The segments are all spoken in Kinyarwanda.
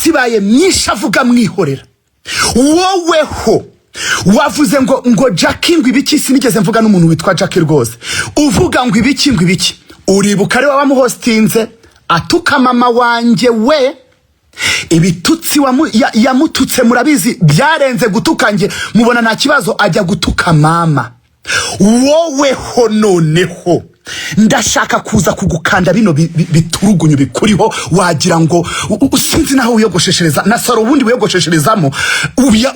sibaye myinshi avuga mwihorera. Woweho wavuze ngo Jackie ngo ibiki, sinigeze mvuga n'umuntu witwa Jackie rwose. Uvuga ngo ibiki uribuka ari wamuhostinze atuka mama wanje we. Ibitutsi yamututse murabizi byarenze gutukange, mubona nta kibazo ajya gutuka mama. Woweho noneho ndashaka kuza kugukanda bino biturugunyu bikuriho, wagira ngo usinzi naho uyogosheshereza na saro ubundi uyogoshesherezamo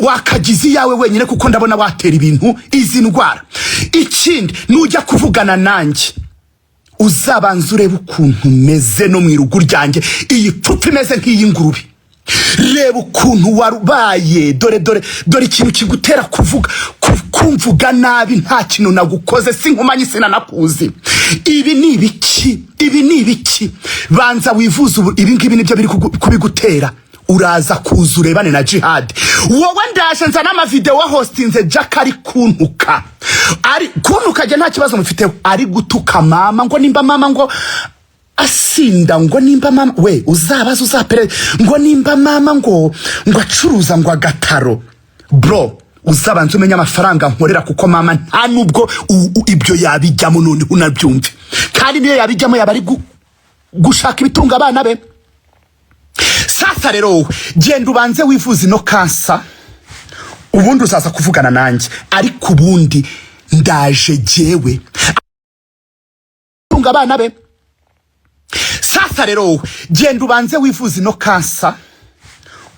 wakagizi yawe wenyine, kuko ndabona watera ibintu izi ndwara. Ikindi nujya kuvugana nanjye uzabanza urebe ukuntu meze no mwirugu ryanjye, iyi pfupa imeze nk'iyi ngurube. Reba ukuntu warubaye, dore ikintu kigutera kumvuga nabi, nta kintu nagukoze, sinkumanyi sinanakuzi. Ibi ni ibiki? Banza wivuze ibi ngibi nibyo biri kubigutera. Uraza kuza urebane na Jihad. Wowe ndaje nza n'ama video wa hostinze Jack ari kuntuka. Ari kuntuka je nta kibazo mufite, ari gutuka mama ngo nimba mama ngo asinda ngo nimba mama we uzabaza uzapere ngo nimba mama ngo acuruza ngo agataro. Bro, uzabanza umenya amafaranga nkorera, kuko mama nta nubwo ibyo yabijyamo none unabyumve. Kandi niyo yabijyamo yabari gushaka ibitunga abana be. Sasa rero genda ubanze wivuze no kansa, ubundi uzaza kuvugana nanjye. Ariko ubundi ndaje jewe tunga abana be. Sasa rero genda ubanze wivuze no kansa,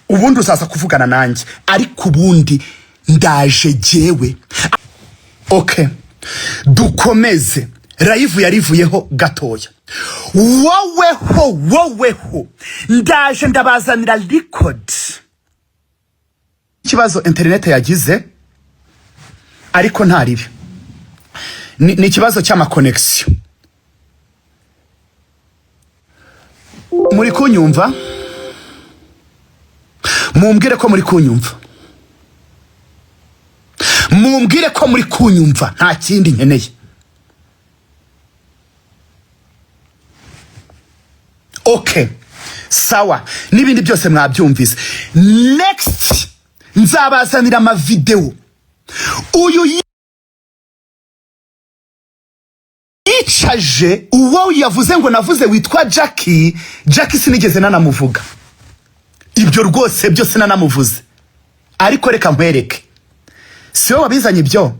ubundi uzaza kuvugana nanjye. Ariko ubundi ndaje jewe. Okay, dukomeze. Live yarivuyeho gatoya. Woweho ndaje ndabazanira record. Ikibazo internet yagize ariko ntaribi, ni ikibazo cy'ama connection. Muri kunyumva? Mumbwire ko muri kunyumva. Mumbwire ko muri kunyumva, nta kindi nkeneye. Okay, sawa, nibindi byose mwabyumvise. Next nzabazanira ama video. Uyu yicaje uwo yavuze ngo navuze witwa Jackie sinigeze nanamuvuga. Ibyo rwose byose nanamuvuze. Ariko reka nkwereke, siwe wabizanye ibyo.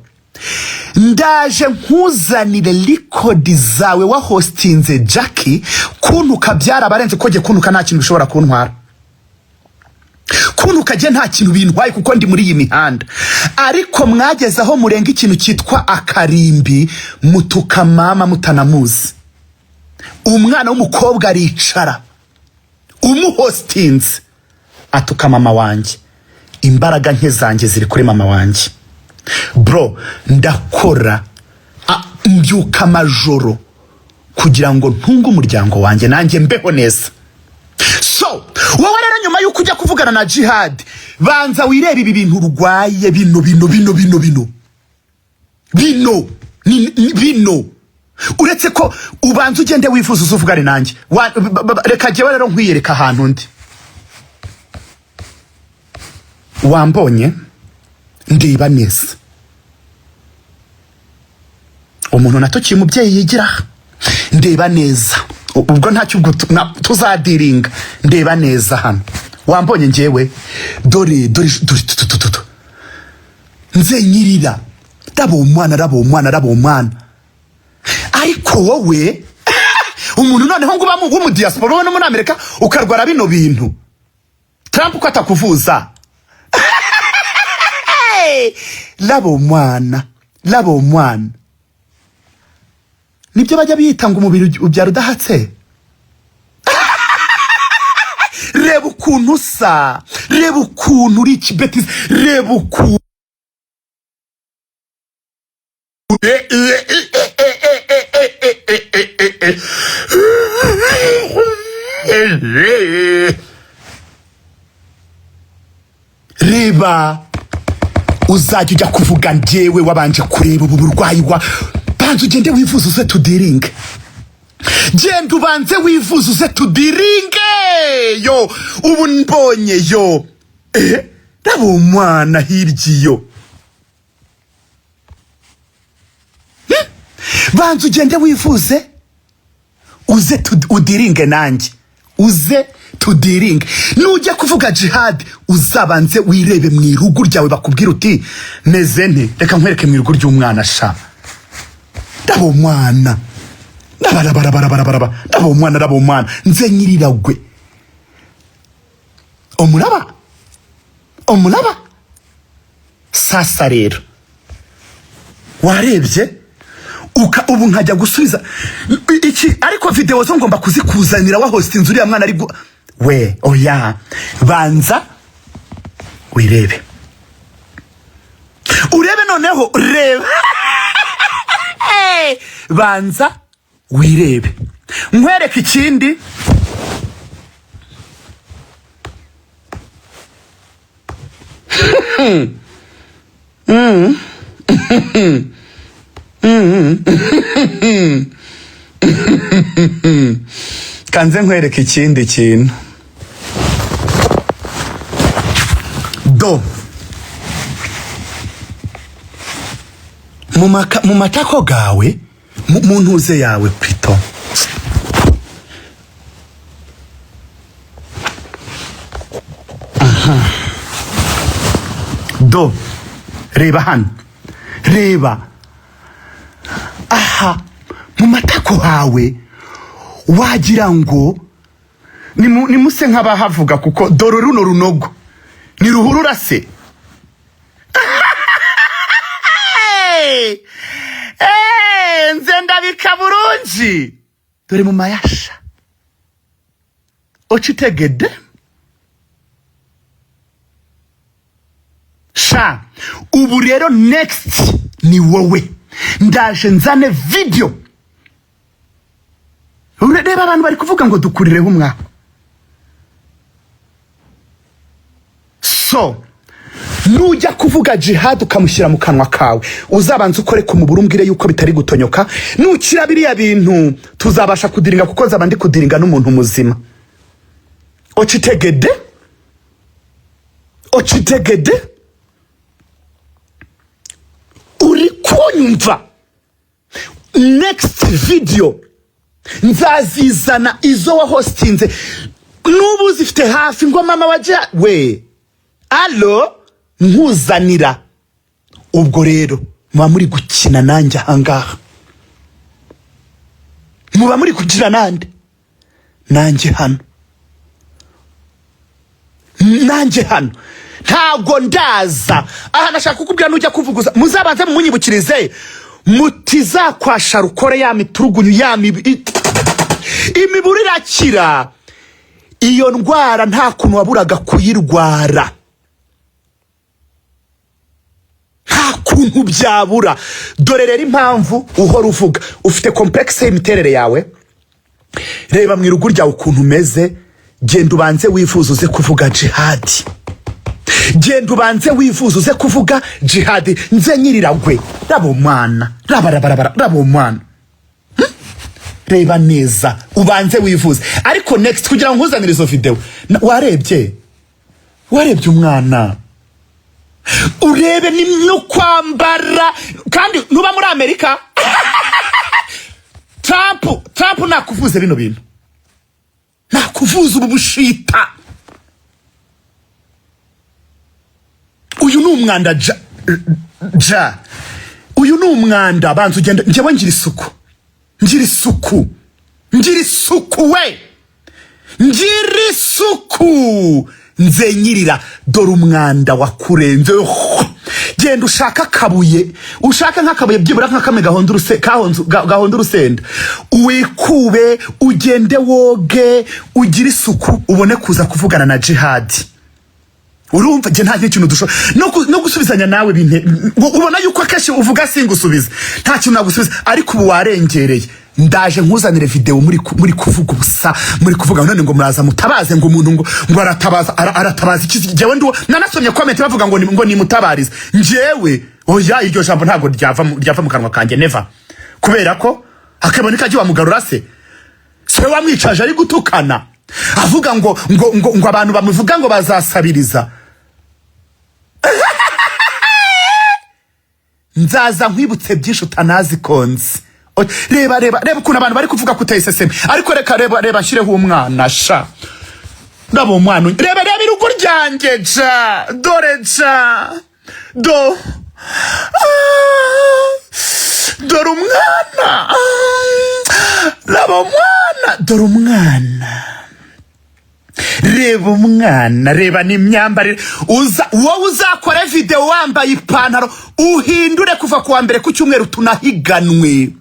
Ndaje nkuzanire record zawe wa hostinze Jackie kuntuka byarabarenze, ko je kuntuka nta kintu bishobora kuntwara. Kuntuka je nta kintu bintwaye kuko ndi muri iyi mihanda. Ariko mwageze aho murenga ikintu cyitwa akarimbi, mutuka mama mutanamuzi. Umwana w'umukobwa aricara umuhostinze atuka mama wanje. Imbaraga nke zanjye ziri kuri mama wanje. Bro, ndakora mbyuka amajoro kugira ngo ntunge umuryango wanjye nanjye mbeho neza. So wowe rero nyuma yuko ujya kuvugana na Jihad, banza wirebe ibi bintu urwaye bino. Uretse ko ubanza ugende wifuza uzuvugane nanjye. Reka jewe rero nkwiyereka ahantu ndi. Wambonye ndiba neza. Umuntu natokiye umubyeyi yigira ndeba neza. Ubwo ntacyo tuzadiringa. Ndeba neza hano. Wambonye njewe dore nze nyirira rabo umwana. Ariko wowe umuntu noneho ngo uba mu diaspora no muri Amerika ukarwara bino bintu. Trump ko atakuvuza. Labo umwana. Nibyo bajya biyitanga umubiri ubyara udahatse. Reba ukuntu usa, reba ukuntu uri ikibetizi, reba ukuntu reba. Uzajya ujya kuvuga njyewe wabanje kureba ubu burwayi wa banza ugende wivuza uze tudiringe. Genda ubanze wivuza uze tudiringe. yo ubu mbonye yo ndabo umwana hirgiyo banza ugende wivuze uze udiringe nanjye uze tudiringe nujya kuvuga jihad uzabanze wirebe mu irugu ryawe bakubwira uti meze nte reka nkwereke mu irugu ry'umwana sha ndabo umwana ndabo umwana nze nyiriragwe omuraba sasa rero warebye ubu nkajya gusubiza iki ariko video zo ngomba kuzikuzanira wa hostinze uriya mwana ari we oya banza wirebe urebe noneho reba banza wirebe nkwereke ikindi kanze nkwereke ikindi kintu do mu matako gawe mu ntuze yawe plito do reba hano reba aha mu matako hawe wagira ngo ni muse nk'abahavuga kuko dore runo runogo ni ruhurura se nze ndabika burunji dore mu mayasha ochitegede sha ubu rero next ni wowe ndaje nzane video ureba abantu bari kuvuga ngo dukurireho umwaka so nujya kuvuga jihad ukamushyira mu kanwa kawe uzabanza ukore ku muburu umbwire yuko bitari gutonyoka nukira biriya bintu tuzabasha kudiringa kuko nzaba ndi kudiringa n'umuntu muzima ochitegede uri kunyumva next video nzazizana izo wa hostinze nubu zifite hafi ngo mama waje we allo nkuzanira ubwo rero muba muri gukina nanjye ahangaha muba muri kugira nanjye hano ntago ndaza aha nashaka kukubwira nujya kuvuguza muzabanze munyibukirize mutizakwasha rukore ya miturugunyu ya imiburu irakira iyo ndwara nta kuntu waburaga kuyirwara nta kuntu byabura dore rero impamvu uhora uvuga ufite complexe y'imiterere yawe reba mu irugu ryawe ukuntu umeze genda ubanze wifuza uze kuvuga jihad genda ubanze wifuza uze kuvuga jihad nze nyiriragwe rabo umwana rabo umwana reba neza ubanze wifuza ariko next kugira ngo nkuzanire izo video warebye umwana urebe ni no kwambara kandi nuba muri Amerika Trump nakuvuze bino bintu nakuvuza ubu bushita uyu ni umwanda uyu ni umwanda banza ugenda njyewe ngira isuku we ngira isuku nze nyirira dore umwanda wakurenze genda ushaka akabuye ushaka nk'akabuye byibura nk'akame gahonda urusenda wikube ugende woge ugira isuku ubone kuza kuvugana na jihad urumva je nta kintu dusho no gusubizanya nawe binte ubona yuko akeshi uvuga singusubiza nta kintu nagusubiza ariko ubu warengereye ndaje nkuzanire video muri kuvuga ubusa muri kuvuga none ngo muraza mutabaze ngo umuntu ngo aratabaza iki jewe ndo nanasomye comment bavuga ngo ni mutabarize njewe oya iryo jambo ntago ryava mu kanwa kanje never kubera ko akaboneka aje wamugarura se wamwicaje ari gutukana avuga ngo abantu bamuvuga ngo bazasabiriza. Nzaza nkwibutse byinshi utanazi konzi. Reba ukuntu abantu bari kuvuga kutayiseseme. Ariko reba nshyireho umwana sha. Ndabo umwana reba irugo ryanjye ja. Dore ja. Dore umwana. Reba umwana. Dore umwana. Reba umwana. Reba n'imyambarire. Wowe uzakora video wambaye ipantaro uhindure kuva kuwa mbere ku cyumweru tunahiganwe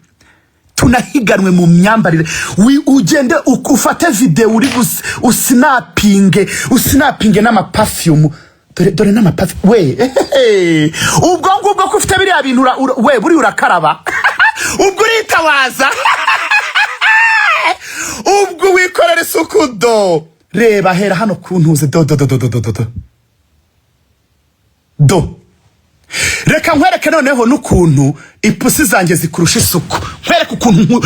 mu myambarire. Ugende ufate video uri usinapinge n'ama perfume. Dore n'ama perfume. We ubwo ngubwo ko ufite biriya bintu we buri urakaraba. Ubwo uritawaza. Ubwo wikorera isuku do. Reba hera hano kuntuze do. Reka nkwereke noneho n'ukuntu ipusi zanjye zikurusha isuku. Nkwereke ukuntu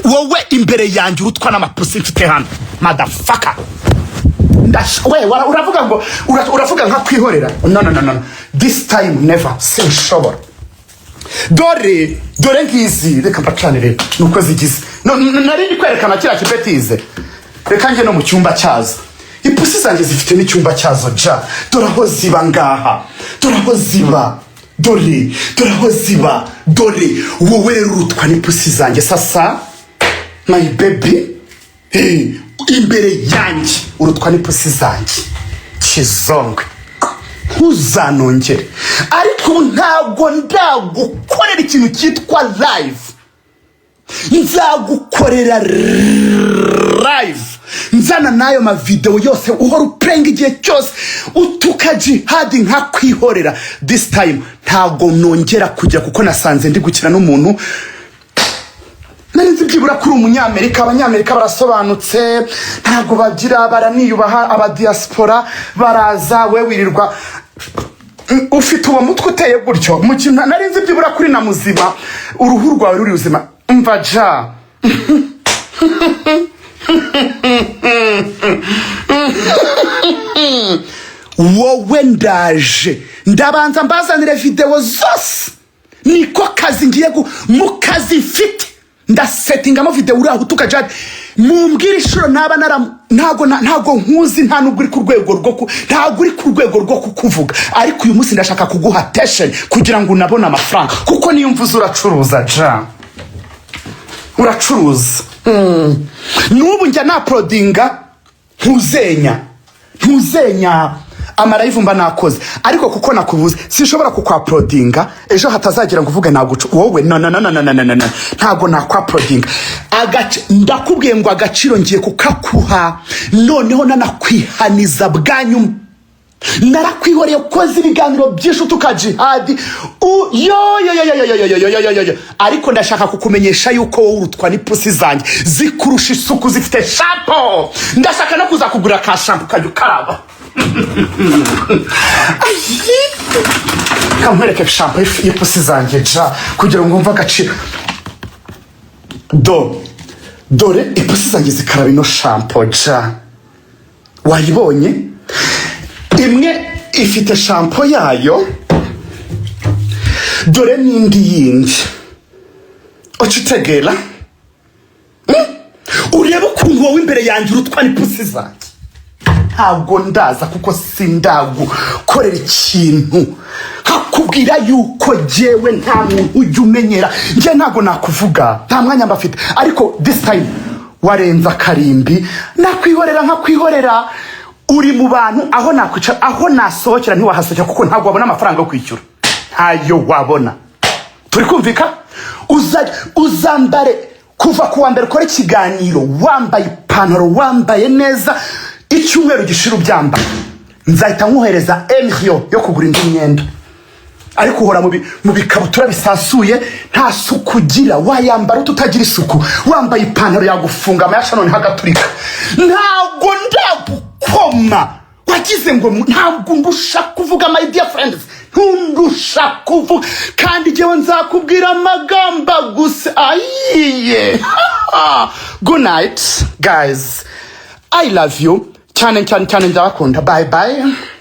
wowe imbere yanjye urutwa n'amapusi mfite hano. Motherfucker. We uravuga nka kwihorera. No. This time never. Sinshobora. Dore ngizi. Reka mbacanire nuko zigize. Nari kwerekana kira kipetize. Reka nge no mu cyumba cyazo. Ipusi zanjye zifite n'icyumba cyazo ja. Dore aho ziba ngaha. Dore aho ziba. Dore wowe rero urutwa n'ipusi zanjye sasa. My baby. Imbere yanjye urutwa n'ipusi zanjye. Kizongwe. Ntuzanongere. Ariko ntabwo ndagukorera ikintu cyitwa live. Nzagukorera live. Nzana nayo ma video yose uhora uprenga igihe cyose utuka jihad nka kwihorera. This time ntago nongera kujya kuko nasanze ndi gukira n'umuntu narinzi byibura kuri umunyamerika. Abanyamerika barasobanutse ntago bagira baraniyubaha. Aba diaspora baraza we wirirwa ufite uwo mutwe uteye gutyo. Narinzi byibura kuri na muzima uruhu rwawe ruri uzima. Umva ja. Wowe ndabanza mbazanire video zose. Niko kazi ngiye mu kazi mfite. Ndasettingamo video uri aho tukajad. Mumbwira ishuro ntago nkuzi nta nubwo uri ku rwego rwo kukuvuga. Ariko uyu munsi ndashaka kuguha attention kugira ngo unabone amafaranga. Kuko niyo mvuze uracuruza ja. Uracuruza. Nubu njya naprodinga ntuzenya amarayivu mba nakoze. Ariko kuko nakubuze sinshobora kukwaprodinga ejo hatazagira ngo uvuge naguca wowe. No ntago nakwaprodinga. Ndakubwiye ngo agaciro ngiye kukakuha. Noneho nanakwihaniza bwanyu. Narakwihoreye ukoze ibiganiro byinshi tukajihadi. Ariko ndashaka kukumenyesha yuko wowe urutwa n'ipusi zanjye zikurusha isuku zifite shampoo. Ndashaka no kuza kugura ka shampoo kajya ukaraba. Kamwereke shampoo y'ipusi zanjye ja kugira ngo umve agaciro. Dore ipusi zanjye zikaraba ino shampoo ja. Wayibonye? Imwe ifite shampoo yayo. Dore n'indi yindi. Ucitegera? Ureba ukuntu wowe imbere yanjye urutwa n'ipusi zanjye. Ntabwo ndaza kuko sindagukorera ikintu hakubwira yuko jewe nta muntu ujya umenyera. Nje ntabwo nakuvuga nta mwanya mbafite. Ariko this time warenza karimbi. Nakwihorera uri mu bantu aho nakwicara aho nasohokera ntiwahasohokera kuko ntabwo wabona amafaranga yo kwishyura. Ntayo wabona. Turi kumvika? Uzambare kuva kuwa mbere ukora ikiganiro wambaye ipantaro wambaye neza. Icyumweru gishira ubyambaye nzahita nkuhereza emyo yo kugura indi myenda. Ariko uhora mu bikabutura bisasuye nta suku ugira. Wayambara tutagira isuku wambaye ipantaro yagufunga amayasha none hagaturika. Ntabwo ndagukoma. Wagize ngo ntabwo ndusha kuvuga my dear friends. Ntundusha kuvuga kandi jewe nzakubwira amagamba gusa. Ayiye. Good night guys. I love you cyane cyane cyane ndabakunda. Bye bye.